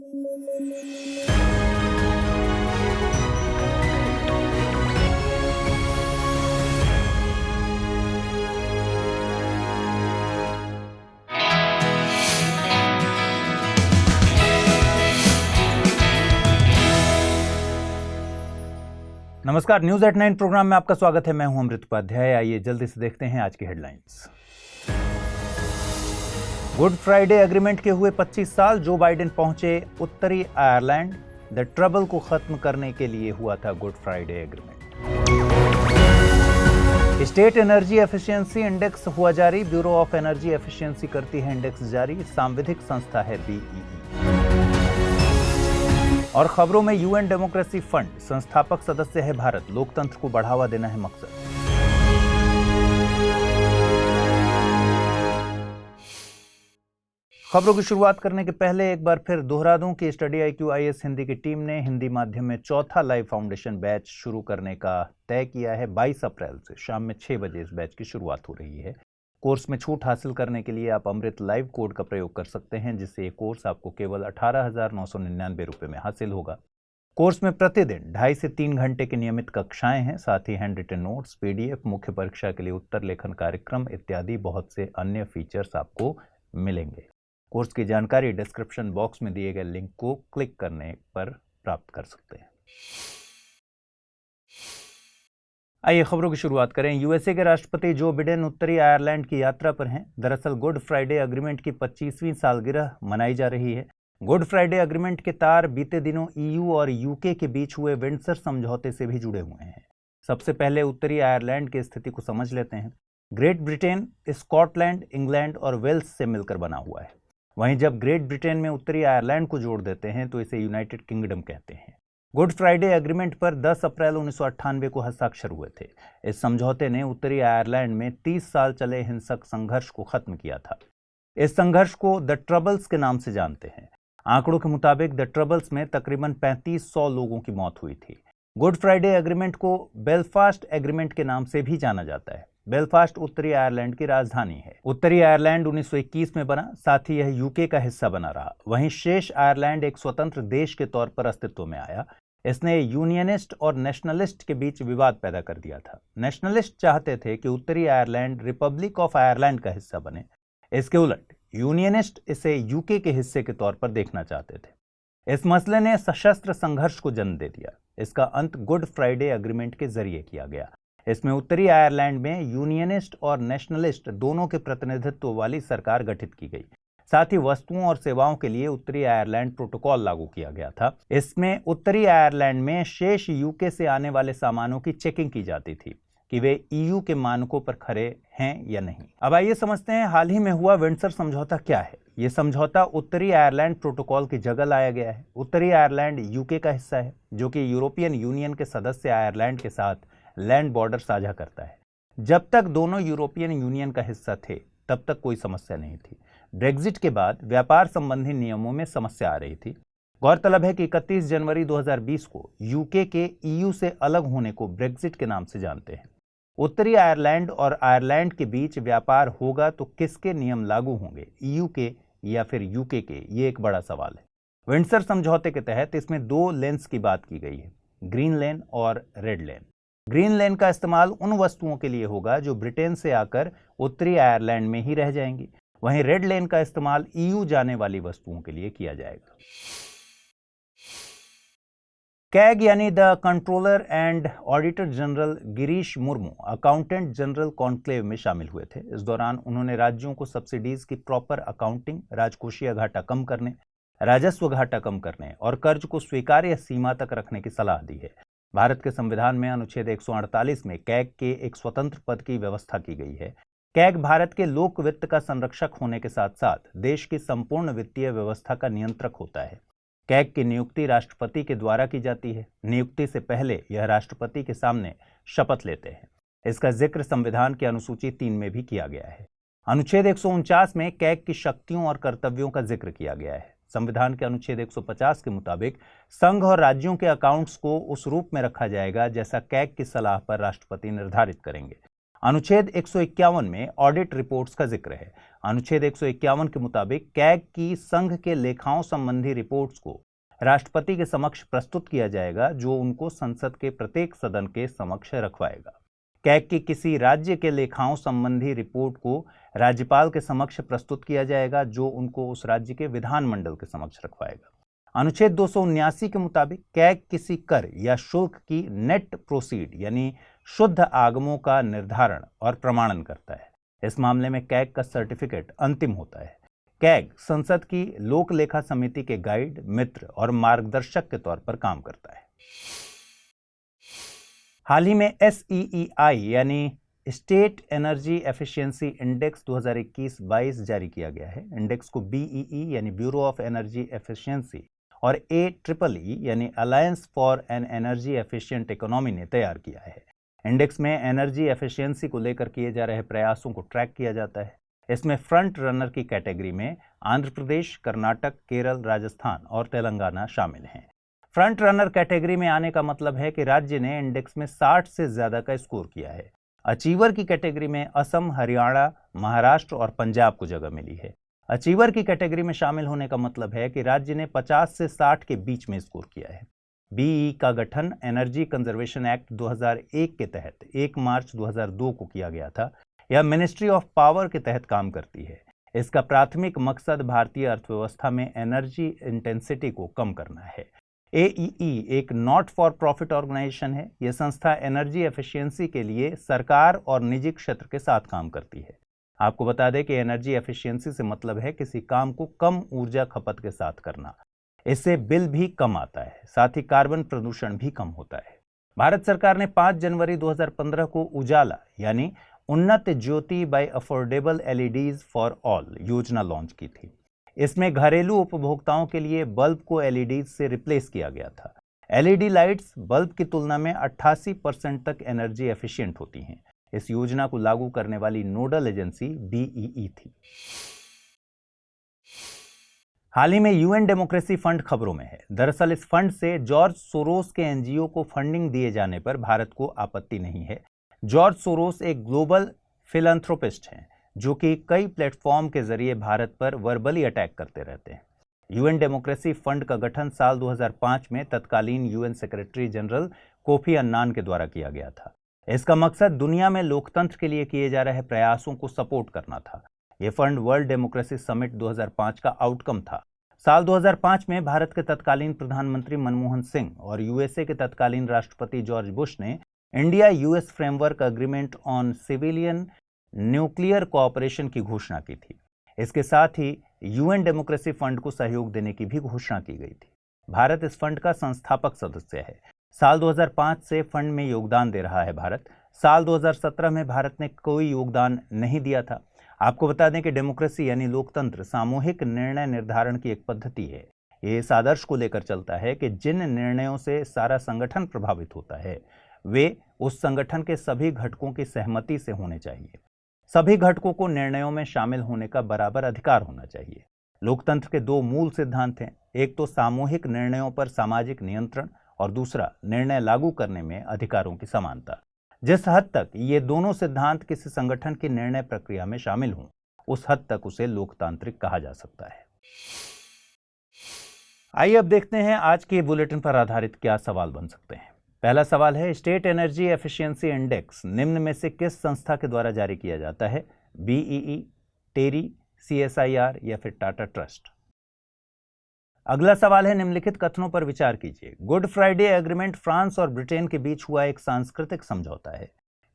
नमस्कार, news at 9 programme में आपका स्वागत है। मैं हूं अमृत उपाध्याय। आइए जल्दी से देखते हैं आज की हेडलाइंस। गुड फ्राइडे एग्रीमेंट के हुए 25 साल, जो बाइडेन पहुंचे उत्तरी आयरलैंड। द ट्रबल को खत्म करने के लिए हुआ था good Friday agreement. State energy efficiency index हुआ जारी। ब्यूरो ऑफ एनर्जी एफिशिएंसी करती है इंडेक्स जारी। सांविधिक संस्था है BEE। और खबरों में यूएन डेमोक्रेसी फंड संस्थापक सदस्य है भारत। लोकतंत्र को बढ़ावा देना है मकसद। खबरों की शुरुआत करने के पहले एक बार फिर दोहरा दूं कि स्टडी IQ IAS हिंदी की टीम ने हिंदी माध्यम में चौथा लाइव फाउंडेशन बैच शुरू करने का तय किया है। 22 अप्रैल से शाम में 6 बजे इस बैच की शुरुआत हो रही है। कोर्स में छूट हासिल करने के लिए आप अमृत लाइव कोड का प्रयोग कर सकते हैं, जिससे ये कोर्स आपको केवल 18,999 रुपये में हासिल होगा। कोर्स में प्रतिदिन 2.5 से 3 घंटे की नियमित कक्षाएं हैं। साथ ही हैंड रिटन नोट्स, PDF, मुख्य परीक्षा के लिए उत्तर लेखन कार्यक्रम इत्यादि बहुत से अन्य फीचर्स आपको मिलेंगे। कोर्स की जानकारी डिस्क्रिप्शन बॉक्स में दिए गए लिंक को क्लिक करने पर प्राप्त कर सकते हैं। आइए खबरों की शुरुआत करें। USA के राष्ट्रपति जो बिडेन उत्तरी आयरलैंड की यात्रा पर हैं। दरअसल गुड फ्राइडे एग्रीमेंट की 25वीं सालगिरह मनाई जा रही है। गुड फ्राइडे एग्रीमेंट के तार बीते दिनों EU और UK के बीच हुए विंडसर समझौते से भी जुड़े हुए हैं। सबसे पहले उत्तरी आयरलैंड की स्थिति को समझ लेते हैं। ग्रेट ब्रिटेन स्कॉटलैंड, इंग्लैंड और वेल्स से मिलकर बना हुआ है। वहीं जब ग्रेट ब्रिटेन में उत्तरी आयरलैंड को जोड़ देते हैं तो इसे यूनाइटेड किंगडम कहते हैं। गुड फ्राइडे एग्रीमेंट पर 10 अप्रैल 1998 को हस्ताक्षर हुए थे। इस समझौते ने उत्तरी आयरलैंड में 30 साल चले हिंसक संघर्ष को खत्म किया था। इस संघर्ष को द ट्रबल्स के नाम से जानते हैं। आंकड़ों के मुताबिक द ट्रबल्स में तकरीबन 3500 लोगों की मौत हुई थी। गुड फ्राइडे एग्रीमेंट को बेलफास्ट एग्रीमेंट के नाम से भी जाना जाता है। बेलफास्ट उत्तरी आयरलैंड की राजधानी है। उत्तरी आयरलैंड 1921 में बना, साथ ही यह UK का हिस्सा बना रहा। वहीं शेष आयरलैंड एक स्वतंत्र देश के तौर पर अस्तित्व में आया। इसने यूनियनिस्ट और नेशनलिस्ट के बीच विवाद पैदा कर दिया था। नेशनलिस्ट चाहते थे कि उत्तरी आयरलैंड रिपब्लिक ऑफ आयरलैंड का हिस्सा बने। इसके उलट यूनियनिस्ट इसे UK के हिस्से के तौर पर देखना चाहते थे। इस मसले ने सशस्त्र संघर्ष को जन्म दे दिया। इसका अंत गुड फ्राइडे एग्रीमेंट के जरिए किया गया। इसमें उत्तरी आयरलैंड में यूनियनिस्ट और नेशनलिस्ट दोनों के प्रतिनिधित्व वाली सरकार गठित की गई। साथ ही वस्तुओं और सेवाओं के लिए उत्तरी आयरलैंड प्रोटोकॉल लागू किया गया था। इसमें उत्तरी आयरलैंड में शेष UK से आने वाले सामानों की चेकिंग की जाती थी कि वे EU के मानकों पर खरे हैं या नहीं। अब आइए समझते हैं हाल ही में हुआ विंडसर समझौता क्या है। ये समझौता उत्तरी आयरलैंड प्रोटोकॉल की जगह लाया गया है। उत्तरी आयरलैंड UK का हिस्सा है, जो कि यूरोपियन यूनियन के सदस्य आयरलैंड के साथ लैंड बॉर्डर साझा करता है। जब तक दोनों यूरोपियन यूनियन का हिस्सा थे तब तक कोई समस्या नहीं थी। ब्रेग्जिट के बाद व्यापार संबंधी नियमों में समस्या आ रही थी। गौरतलब है कि 31 जनवरी 2020 को UK के EU से अलग होने को ब्रेग्जिट के नाम से जानते हैं। उत्तरी आयरलैंड और आयरलैंड के बीच व्यापार होगा तो किसके नियम लागू होंगे, EU के या फिर UK के, ये एक बड़ा सवाल है। विंडसर समझौते के तहत इसमें 2 लेन्स की बात की गई है, ग्रीन लेन और रेड लेन। ग्रीन लेन का इस्तेमाल उन वस्तुओं के लिए होगा जो ब्रिटेन से आकर उत्तरी आयरलैंड में ही रह जाएंगी। वहीं रेड लेन का इस्तेमाल EU जाने वाली वस्तुओं के लिए किया जाएगा। कैग यानी the controller and auditor general Girish Murmu accountant general conclave में शामिल हुए थे। इस दौरान उन्होंने राज्यों को सब्सिडीज की प्रॉपर अकाउंटिंग, राजकोषीय घाटा कम करने, राजस्व घाटा कम करने और कर्ज को स्वीकार्य सीमा तक रखने की सलाह दी है। भारत के संविधान में अनुच्छेद 148 में कैग के एक स्वतंत्र पद की व्यवस्था की गई है। कैग भारत के लोक वित्त का संरक्षक होने के साथ साथ देश की संपूर्ण वित्तीय व्यवस्था का नियंत्रक होता है। कैग की नियुक्ति राष्ट्रपति के द्वारा की जाती है। नियुक्ति से पहले यह राष्ट्रपति के सामने शपथ लेते हैं। इसका जिक्र संविधान की अनुसूची 3 में भी किया गया है। अनुच्छेद 149 में कैग की शक्तियों और कर्तव्यों का जिक्र किया गया है। संविधान के अनुच्छेद 150 के मुताबिक संघ और राज्यों के अकाउंट्स को उस रूप में रखा जाएगा जैसा कैग की सलाह पर राष्ट्रपति निर्धारित करेंगे। अनुच्छेद 151 में ऑडिट रिपोर्ट्स का जिक्र है। अनुच्छेद 151 के मुताबिक कैग की संघ के लेखाओं संबंधी रिपोर्ट्स को राष्ट्रपति के समक्ष प्रस्तुत किया जाएगा, जो उनको संसद के प्रत्येक सदन के समक्ष रखवाएगा। कैग की किसी राज्य के लेखाओं संबंधी रिपोर्ट को राज्यपाल के समक्ष प्रस्तुत किया जाएगा, जो उनको उस राज्य के विधानमंडल के समक्ष रखवाएगा। अनुच्छेद 279 के मुताबिक कैग किसी कर या शुल्क की नेट प्रोसीड यानी शुद्ध आगमों का निर्धारण और प्रमाणन करता है। इस मामले में कैग का सर्टिफिकेट अंतिम होता है। कैग संसद की लोक लेखा समिति के गाइड, मित्र और मार्गदर्शक के तौर पर काम करता है। हाल ही में SEEI यानी स्टेट एनर्जी एफिशिएंसी इंडेक्स 2021-22 जारी किया गया है। इंडेक्स को BEE यानी ब्यूरो ऑफ एनर्जी एफिशिएंसी और AEEE यानी alliance for an energy efficient economy ने तैयार किया है। इंडेक्स में एनर्जी एफिशिएंसी को लेकर किए जा रहे प्रयासों को ट्रैक किया जाता है। इसमें फ्रंट रनर की कैटेगरी में आंध्र प्रदेश, कर्नाटक, केरल, राजस्थान और तेलंगाना शामिल हैं। फ्रंट रनर कैटेगरी में आने का मतलब है कि राज्य ने इंडेक्स में 60 से ज्यादा का स्कोर किया है। अचीवर की कैटेगरी में असम, हरियाणा, महाराष्ट्र और पंजाब को जगह मिली है। अचीवर की कैटेगरी में शामिल होने का मतलब है कि राज्य ने 50 से 60 के बीच में स्कोर किया है। BEE का गठन एनर्जी कंजर्वेशन एक्ट 2001 के तहत 1 मार्च 2002 को किया गया था। यह मिनिस्ट्री ऑफ पावर के तहत काम करती है। इसका प्राथमिक मकसद भारतीय अर्थव्यवस्था में एनर्जी इंटेंसिटी को कम करना है। AEE एक नॉट फॉर प्रॉफिट ऑर्गेनाइजेशन है। यह संस्था एनर्जी एफिशिएंसी के लिए सरकार और निजी क्षेत्र के साथ काम करती है। आपको बता दें कि एनर्जी एफिशिएंसी से मतलब है किसी काम को कम ऊर्जा खपत के साथ करना। इससे बिल भी कम आता है, साथ ही कार्बन प्रदूषण भी कम होता है। भारत सरकार ने 5 जनवरी 2015 को उजाला यानी Unnat Jyoti by affordable LEDs for all योजना लॉन्च की थी। इसमें घरेलू उपभोक्ताओं के लिए बल्ब को LEDs से रिप्लेस किया गया था। LED लाइट्स बल्ब की तुलना में 88% तक एनर्जी एफिशिएंट होती हैं। इस योजना को लागू करने वाली नोडल एजेंसी BEE थी। हाल ही में UN डेमोक्रेसी फंड खबरों में है। दरअसल इस फंड से जॉर्ज सोरोस के NGO को फंडिंग दिए जाने पर भारत को आपत्ति नहीं है। जॉर्ज सोरोस एक ग्लोबल फिलैंथ्रोपिस्ट हैं, जो कि कई प्लेटफॉर्म के जरिए भारत पर वर्बली अटैक करते रहते हैं। UN डेमोक्रेसी फंड का गठन साल 2005 में तत्कालीन UN secretary general Kofi Annan के द्वारा किया गया था। इसका मकसद दुनिया में लोकतंत्र के लिए किए जा रहे प्रयासों को सपोर्ट करना था। यह फंड वर्ल्ड डेमोक्रेसी समिट 2005 का आउटकम था। साल 2005 में भारत के तत्कालीन प्रधानमंत्री मनमोहन सिंह और USA के तत्कालीन राष्ट्रपति जॉर्ज बुश ने India US framework agreement on civilian nuclear cooperation की घोषणा की थी। इसके साथ ही UN डेमोक्रेसी फंड को सहयोग देने की भी घोषणा की गई थी। भारत इस फंड का संस्थापक सदस्य है। साल 2005 से फंड में योगदान दे रहा है भारत। साल 2017 में भारत ने कोई योगदान नहीं दिया था। आपको बता दें कि डेमोक्रेसी यानी लोकतंत्र सामूहिक निर्णय निर्धारण की एक पद्धति है। ये इस आदर्श को लेकर चलता है कि जिन निर्णयों से सारा संगठन प्रभावित होता है वे उस संगठन के सभी घटकों की सहमति से होने चाहिए। सभी घटकों को निर्णयों में शामिल होने का बराबर अधिकार होना चाहिए। लोकतंत्र के 2 मूल सिद्धांत हैं, एक तो सामूहिक निर्णयों पर सामाजिक नियंत्रण और दूसरा निर्णय लागू करने में अधिकारों की समानता। जिस हद तक ये दोनों सिद्धांत किसी संगठन की निर्णय प्रक्रिया में शामिल हों, उस हद तक उसे लोकतांत्रिक कहा जा सकता है। आइए अब देखते हैं आज के बुलेटिन पर आधारित क्या सवाल बन सकते हैं। पहला सवाल है, स्टेट एनर्जी एफिशिएंसी इंडेक्स निम्न में से किस संस्था के द्वारा जारी किया जाता है? BEE, टेरी, CSIR या फिर टाटा ट्रस्ट? अगला सवाल है, निम्नलिखित कथनों पर विचार कीजिए। गुड फ्राइडे एग्रीमेंट फ्रांस और ब्रिटेन के बीच हुआ एक सांस्कृतिक समझौता है।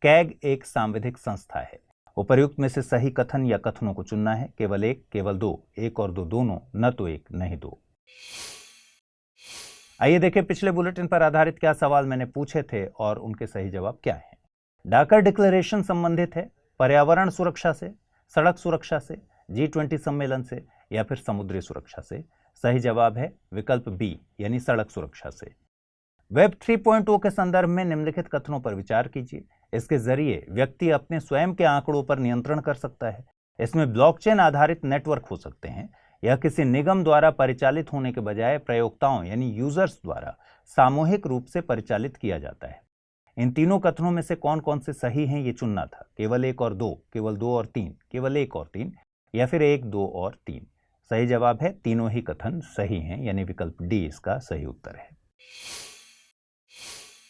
कैग एक सांविधिक संस्था है। उपर्युक्त में से सही कथन या कथनों को चुनना है। केवल एक, केवल दो, एक और दो दोनों, न तो एक नहीं दो। आइए देखें पिछले बुलेटिन पर आधारित क्या सवाल मैंने पूछे थे और उनके सही जवाब क्या हैं। डाकर डिक्लेरेशन संबंधित है पर्यावरण सुरक्षा से, सड़क सुरक्षा से, G20 सम्मेलन से या फिर समुद्री सुरक्षा से? सही जवाब है विकल्प बी यानी सड़क सुरक्षा से। वेब 3.0 के संदर्भ में निम्नलिखित कथनों पर विचार कीजिए। इसके जरिए व्यक्ति अपने स्वयं के आंकड़ों पर नियंत्रण कर सकता है। इसमें ब्लॉकचेन आधारित नेटवर्क हो सकते हैं। यह किसी निगम द्वारा परिचालित होने के बजाय प्रयोक्ताओं यानी यूजर्स द्वारा सामूहिक रूप से परिचालित किया जाता है। इन तीनों कथनों में से कौन कौन से सही हैं ये चुनना था। केवल 1 और 2, केवल 2 और 3, केवल 1 और 3 या फिर 1, 2 और 3। सही जवाब है तीनों ही कथन सही हैं, यानी विकल्प डी इसका सही उत्तर है।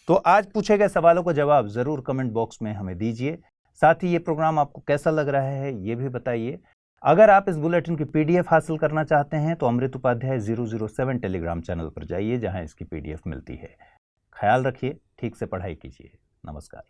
तो आज पूछे गए सवालों का जवाब जरूर कमेंट बॉक्स में हमें दीजिए। साथ ही ये प्रोग्राम आपको कैसा लग रहा है ये भी बताइए। अगर आप इस बुलेटिन की पीडीएफ हासिल करना चाहते हैं तो अमृत उपाध्याय 007 टेलीग्राम चैनल पर जाइए, जहां इसकी पीडीएफ मिलती है। ख्याल रखिए, ठीक से पढ़ाई कीजिए। नमस्कार।